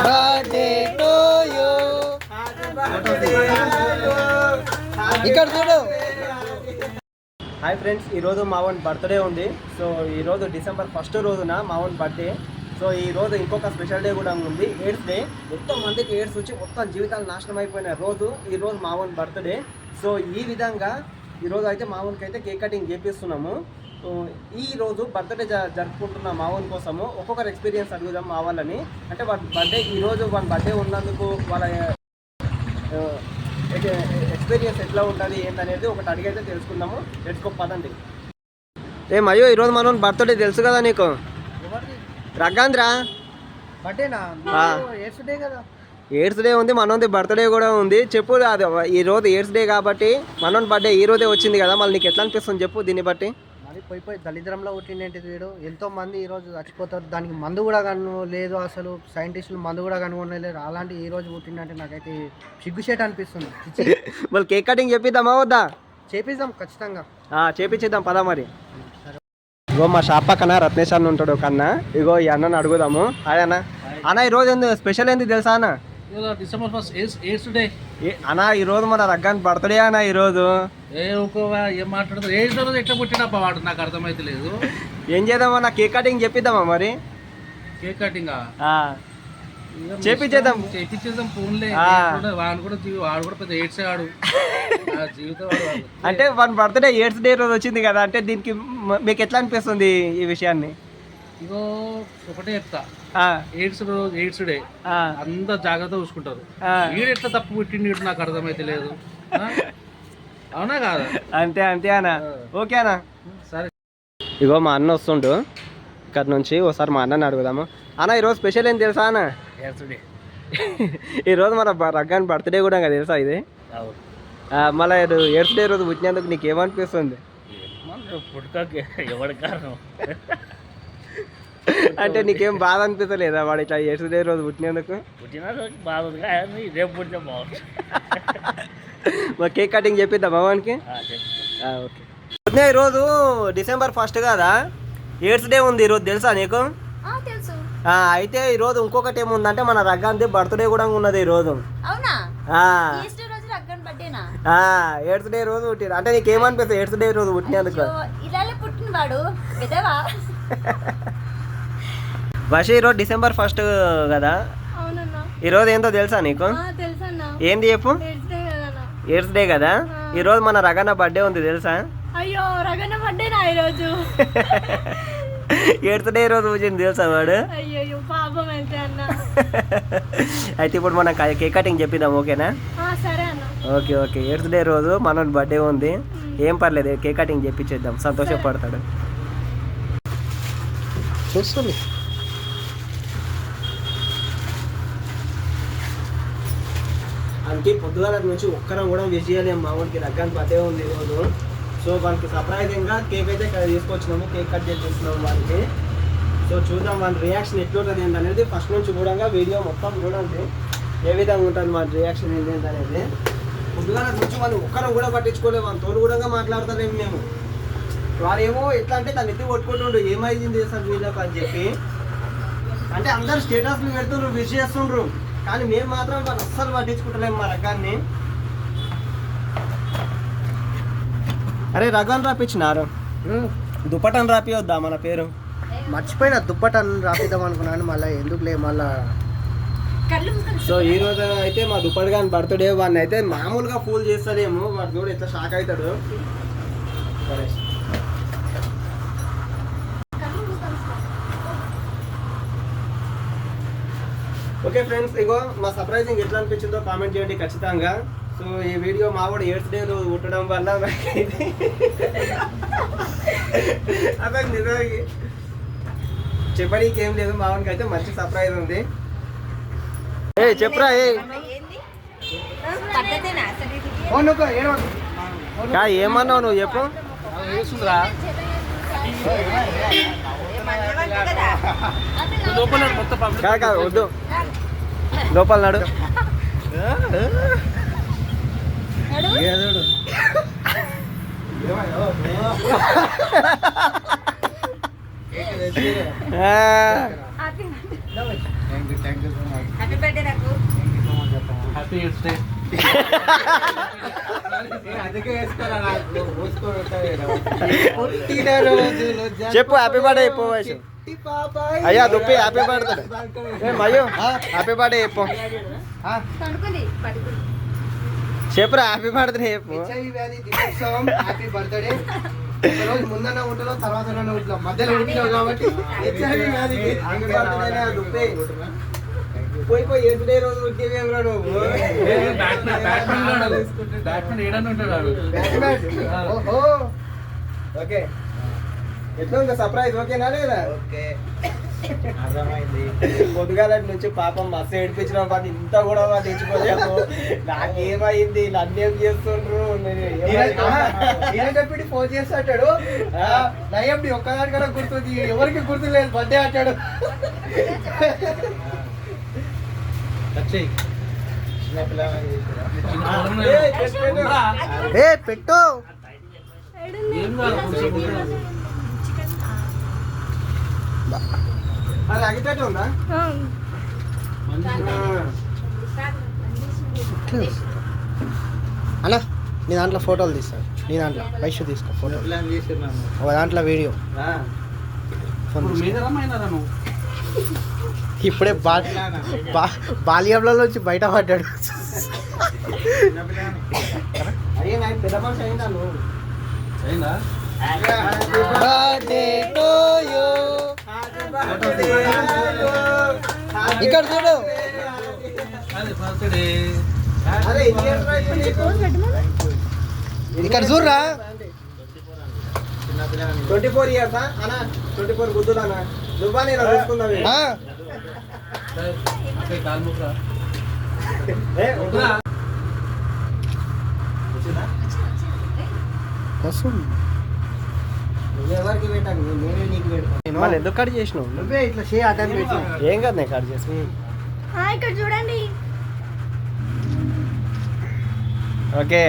Birthday to you. ఇక్కడ చూడు. Hi friends, ఈరోజు మావన్ బర్త్డే ఉంది. సో ఈరోజు December 1st రోజున మావన్ బర్త్డే. సో ఈరోజు ఇంకొక స్పెషల్ డే కూడా ఉంది, ఎయిడ్స్ డే. మొత్తం మందికి ఎయిడ్స్ వచ్చి మొత్తం జీవితాలు నాశనం అయిపోయిన రోజు ఈరోజు మావన్ బర్త్డే. సో ఈ విధంగా ఈరోజు అయితే మావన్కి అయితే కేక్ కటింగ్ చేపిస్తున్నాము. ఈ రోజు బర్త్డే జరుపుకుంటున్న మావన్ కోసము ఒక్కొక్కరు ఎక్స్పీరియన్స్ అడుగుదాం మా వాళ్ళని. అంటే వాళ్ళ బర్త్డే ఈరోజు వాళ్ళ బర్త్డే ఉన్నందుకు వాళ్ళ ఎక్స్పీరియన్స్ ఎట్లా ఉంటుంది ఏంటనేది ఒకటి అడిగైతే తెలుసుకుందాము. తెలుసుకో పదండి. ఏమయ్యో ఈరోజు మనం బర్త్డే తెలుసు కదా నీకు? రగ్గాంధ్రా బర్త్డేనా? ఎయిడ్స్ డే ఉంది, మనోది బర్త్డే కూడా ఉంది. చెప్పు, అది ఈరోజు ఎయిడ్స్ డే కాబట్టి మనోని బర్త్డే ఈ రోజే వచ్చింది కదా, మళ్ళీ నీకు ఎట్లా అనిపిస్తుంది చెప్పు దీన్ని బట్టి? మరి పోయి దళిద్రంలో పుట్టినేంటిది వీడు. ఎంతో మంది ఈరోజు చచ్చిపోతారు, దానికి మందు కూడా లేదు. అసలు సైంటిస్టులు మందు కూడా కనుగొనలేరు. అలాంటి ఈ రోజు పుట్టిందంటే నాకైతే సిగ్గుచేట అనిపిస్తుంది. మళ్ళీ కేక్ కటింగ్ చేపిద్దామా వద్దా? చేపిద్దాం ఖచ్చితంగా. చేపించేద్దాం పదా మరి. ఇగో మా షాప్ పక్కన రత్నేష్ అన్న ఉంటాడు కన్నా. ఇగో ఈ అన్నని అడుగుదాము. హాయ్ అన్న. అన్న ఈరోజు ఏంది స్పెషల్ ఏంది తెలుసా అన్న? December 1st ఎయిడ్స్ డే అన్న. ఈరోజు మన రగ్గాన్ బర్త్డే అన్న. ఈరోజు ఏం మాట్లాడుతారు? ఎయిడ్స్ రోజు ఎట్లా పుట్టినప్ప వాడు నాకు అర్థమైతే లేదు. ఏం చేద్దామా? నా కేక్ కటింగ్ చెప్పిద్దామా మరి? కేక్ కటింగ్ చేపించేద్దాం ఫోన్లే. వాడు కూడా పెద్ద ఎయిడ్స్ ఆడు జీవితం. అంటే వన్ బర్త్డే ఎయిడ్స్ డే రోజు వచ్చింది కదా, అంటే దీనికి మీకు ఎట్లా అనిపిస్తుంది ఈ విషయాన్ని? ఇగో ఒకటే చెప్తా, ఎయిడ్స్ డే అంతా జాగ్రత్త చూసుకుంటారు. వీడు ఎట్లా తప్పు పుట్టిండి నాకు అర్థమైతే లేదు. అవునా కాదా? అంతే అంతే అన్న. ఓకే అన్న, సరే. ఇగో మా అన్న వస్తుండు ఇక్కడ నుంచి. ఒకసారి మా అన్నని అడుగుదాము. అన్న ఈరోజు స్పెషల్ ఏం తెలుసా అన్న? ఎయిడ్స్ డే ఈరోజు మన రగ్గాన్ బర్త్డే కూడా తెలుసా ఇది? మళ్ళీ ఎయిడ్స్ డే రోజు పుట్టినందుకు నీకు ఏమనిపిస్తుంది? పుట్టుకకి ఎవరి కారణం అంటే నీకేం బాధ అనిపించలేదా వాడు ఇట్లా ఎయిడ్స్ డే రోజు పుట్టినందుకు? పుట్టిన రోజు బాధ ఉంది, రేపు పుట్టితే బాగుంటుంది. మా కేక్ కటింగ్ చెప్పిద్దాం వానికి. ఓకే. ఈరోజు December 1st కదా, ఎయిడ్స్ డే ఉంది ఈరోజు తెలుసా నీకు? అయితే ఈరోజు ఇంకొకటి ఏముందంటే మన రగ్గాంది బర్త్డే కూడా ఉన్నది ఈరోజు. ఎయిడ్స్ డే రోజు పుట్టిన అంటే నీకేమనిపిస్తుంది ఎయిడ్స్ డే రోజు పుట్టినందుకు? వర్ష ఈరోజు December 1st కదా, ఈరోజు ఏంటో తెలుసా నీకు? ఏంది చెప్పు? ఎయిడ్స్ డే కదా, ఈరోజు మన రగన్న బర్త్డే ఉంది తెలుసా? అయ్యో రగన్న బర్త్డే నా ఈరోజు. ఎయిడ్స్ డే రోజు వచ్చింది తెలుసా వాడు? అయ్యో పాపం అయితే అన్న. అయితే ఇప్పుడు మనం కేక్ కటింగ్ చెప్పిద్దాం, ఓకేనా? సరే అన్న. Okay okay. ఎయిడ్స్ డే రోజు మన బర్త్డే ఉంది, ఏం పర్లేదు కేక్ కటింగ్ చెప్పించేద్దాం, సంతోషపడతాడు. చూస్తుంది అంటే పొద్దుగాల నుంచి ఒక్కరం కూడా విష్ చేయలేము. మా ఊరికి రగ్గాన్ బర్త్డే ఉంది ఈరోజు. సో వాళ్ళకి సర్ప్రైజింగ్గా కేక్ అయితే తీసుకొచ్చినాము, కేక్ కట్ చేస్తున్నాము వాళ్ళకి. సో చూద్దాం వాళ్ళ రియాక్షన్ ఎట్లుంటుంది ఏంటనేది. ఫస్ట్ నుంచి కూడా వీడియో మొత్తం చూడండి ఏ విధంగా ఉంటుంది వాళ్ళ రియాక్షన్ ఏంటనేది. పొద్దుగాల నుంచి వాళ్ళు ఒక్కరం కూడా పట్టించుకోలేము, వాళ్ళ తోడు కూడా మాట్లాడతారేమో మేము. వారు ఏమో ఎట్లా అంటే దాన్ని ఎత్తి కొట్టుకుంటుండ్రు, ఏమైంది సార్ వీళ్ళకి అని చెప్పి. అంటే అందరు స్టేటస్లు పెడుతుండ్రు, విష్ చేస్తుండ్రు, కానీ మేము మాత్రం వాళ్ళు అస్సలు పట్టించుకుంటలేము మా రగ్గాన్ని. అరే రగ్గాన్ రాపించినారు, దుప్పటన్ రాపియొద్దా మన పేరు? మర్చిపోయిన దుప్పటన్ రాపిద్దాం అనుకున్నాను, మళ్ళీ ఎందుకులే మళ్ళా. సో ఈ రోజు అయితే మా దుప్పటి గాని బర్త్డే, వాడిని అయితే మామూలుగా ఫూల్ చేస్తాడేమో, వాడు చూడు ఎట్లా షాక్ అవుతాడు. ఓకే ఫ్రెండ్స్, ఇగో మా సర్ప్రైజింగ్ ఎట్లా అనిపించిందో కామెంట్ చేయండి ఖచ్చితంగా. సో ఈ వీడియో మా కూడా ఎయిడ్స్ డే రోజు పుట్టడం వల్ల అసలు నిజానికి చెప్పడానికి ఏం లేదు, మావానికి అయితే మంచి సర్ప్రైజ్ ఉంది. ఏ చెప్పురా, ఏమన్నావు నువ్వు చెప్పు. కాదు వద్దు, లోపల నాడు. హ్యాపీ బర్త్డే నాకు. Happy AIDS day. చెప్పు హ్యాపీ బర్త్డే చెప్పు వయసు. అయ్యా దుప్పి హ్యాపీ బర్త్డే. మయ్యో హ్యాపీ బర్త్డే చెప్పు. పడుకుంది పడుకుంది. చెప్పురా హ్యాపీ బర్త్డే చెప్పు. Happy birthday. రోజు ముందన్న ఉంటుందో తర్వాత ఉంటుందో మధ్యలో ఉంటున్నావు కాబట్టి HIV వ్యాధికి పోయి పోయి ఎదుడే రోజు ఉద్యోగం నువ్వు. బ్యాట్మెన్ ఏడన్నా ఉంటాడు. ఓకే ఎట్లా ఉంది సర్ప్రైజ్ ఓకేనా లేదా? ఓకే అర్థమైంది. పొద్దుగాల నుంచి పాపం మస్తు ఏడిపించిన వాళ్ళు ఇంత కూడా వాళ్ళు తెచ్చిపోయాము. నాకేమైంది వీళ్ళు అన్ని ఏం చేస్తుండ్రు చెప్పి ఫోన్ చేస్తాడు నయ్యండి ఒక్కదాని కూడా గుర్తుంది ఎవరికి గుర్తు లేదు బర్త్డే అంటాడు. ఏ పెట్టు ఏం కాదు కొంచెం. అది అగిటట్టు ఉందా? అలా నీ దాంట్లో ఫోటోలు తీస్తాను. నీ దాంట్లో వైశ్య తీసుకో ఫోటో. ఒక దాంట్లో వీడియో ఫోన్ ఇప్పుడు మేజరా మైనరా నువ్వు? ఇప్పుడే బాల్యంలో వచ్చి బయట పడ్డాడు. అయ్యే నాకు పెద్ద మనిషి అయిందా నువ్వు? అయిందా? ఇక్కడ చూడు. అదే బర్త్డే. అరే ఎన్ని years రా నీకు? ఇక్కడ చూడరా. 24 years అన్నా 24 గుద్దులానా నువ్వా నేను చూసుకుందాం. అదే కాలు ముక్కరా. ఎవరికి పెట్టాను నేనే నీకు పెడతాను. మళ్ళీ ఎందుకు కట్ చేసినావు? నువ్వే ఇట్లా చేయి అటెండ్ పెట్టి. ఏం కాదు నేను కట్ చేసి. ఇక్కడ చూడండి. ఓకే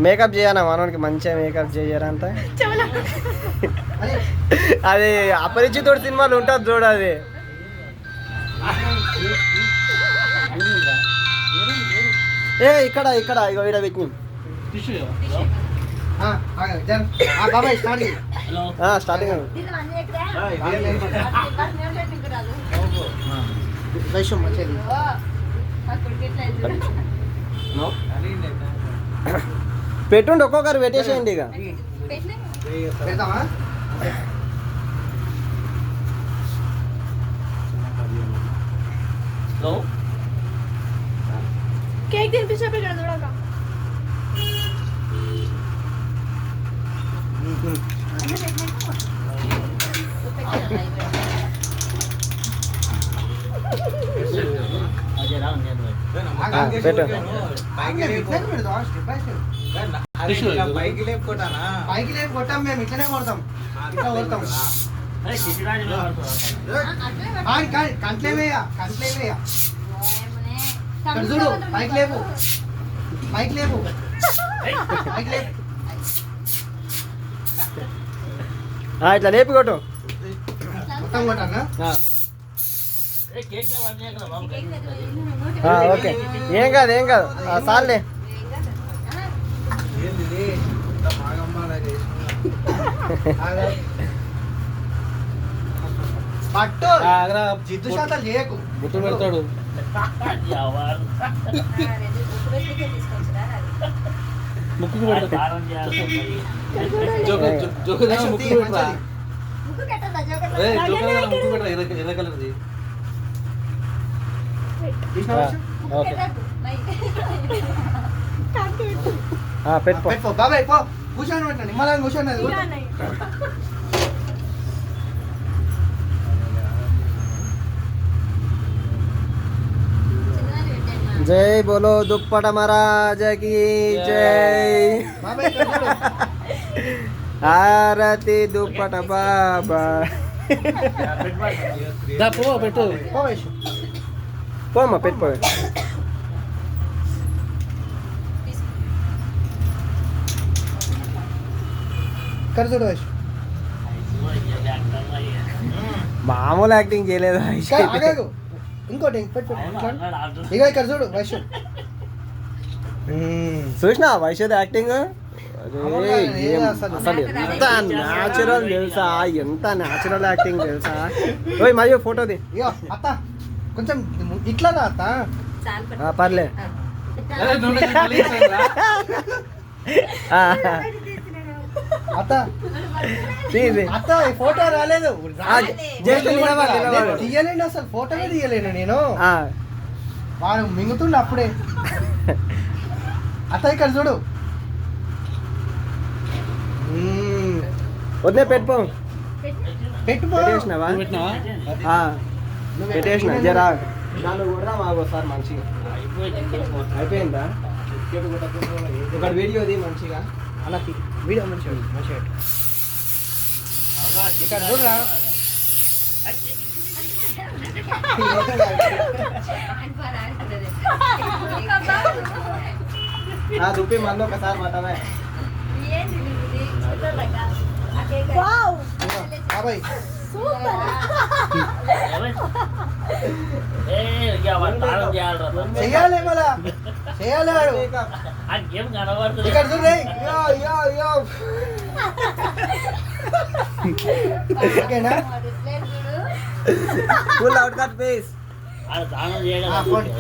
మేకప్ చేయనా మనోనికి మంచిగా మేకప్ చేయరంతా. అది అపరిచితుడు సినిమాలు ఉంటుంది చూడు అది. ఏ ఇక్కడ ఇక్కడ ఇగో ఈడ పెట్టిన టిష్యూ బాబాయ్ స్టార్టింగ్ స్టార్టింగ్ వైశ్యం మంచిది. పెట్టుండి ఒక్కొక్కరు పెట్టేసేయండి ఇక. పెడతామా? కేక్ తినిపించినప్పుడు ఇక్కడ చూడక. పెట్టు. పైకి లేపు కొట్టాం మేము ఇట్లనే కొడతాం. ఇట్లా కొడతాం. కంట్లేవేయ కంట్లేవేయ. ఇక్కడ చూడు పైకి లేపు పైకి లేపు పైకి లేపు. ఇట్లా లేపి కొట్టు. మొత్తం కొట్టానా? ఓకే ఏం కాదు ఏం కాదు సార్లే. పట్టు జిద్దు శాతాలు చేయకు. గుర్తు పెడతాడు. ముక్కు పెడతాడు. ముక్కు పెట్టరా. ముక్కు పెట్టరా ఎర్ర కలర్ది. ఓకే పెట్టుకో. పెట్టుకో బాబాయ్ పో. కూర్చొని పెట్టండి నిమ్మలంగా కూర్చొని. జై బోలో దుప్పట మహారాజకి జై. హారతి దుప్పట బాబా. పెట్టు. పోమ్మా పెట్టుకో. ఇక్కడ చూడు. మామూలు యాక్టింగ్ చేయలేదు ఆగాగు. ఇంకోటి పెట్టు. ఇక ఇక్కడ చూడు వైశ్యం. చూసినా వైశ్యది యాక్టింగ్ అసలు ఎంత న్యాచురల్ తెలుసా, ఎంత న్యాచురల్ యాక్టింగ్ తెలుసా. ఓయ్ మరియు ఫోటోది. ఇగో అత్త కొంచెం ఇట్లా రా అత్త. చాలు పర్లే. అత్త అత్త ఈ ఫోటో రాలేదు. తీయలేను అసలు, ఫోటోనే తీయలేను నేను. వాడు మింగుతుండే అప్పుడే. అత్త ఇక్కడ చూడు. వద్దే పెట్టుకో. పెట్టుకో. పెట్టేసినావా? పెట్టేసిన జరా దాన్ని కూడా మాకు ఒకసారి మంచిగా అయిపోయిందా? ఒక వీడియోది మంచిగా అలా వీడియో మంచిగా మంచిగా ఇక్కడ చూడరా. దుప్పి మంది ఒకసారి మాటమే. వావ్ బాబాయ్ చెయ్యాలి మళ్ళా చెయ్యాలి వాడు. ఇక్కడ చూడే. ఓకేనా? Full out cut face. పోండి.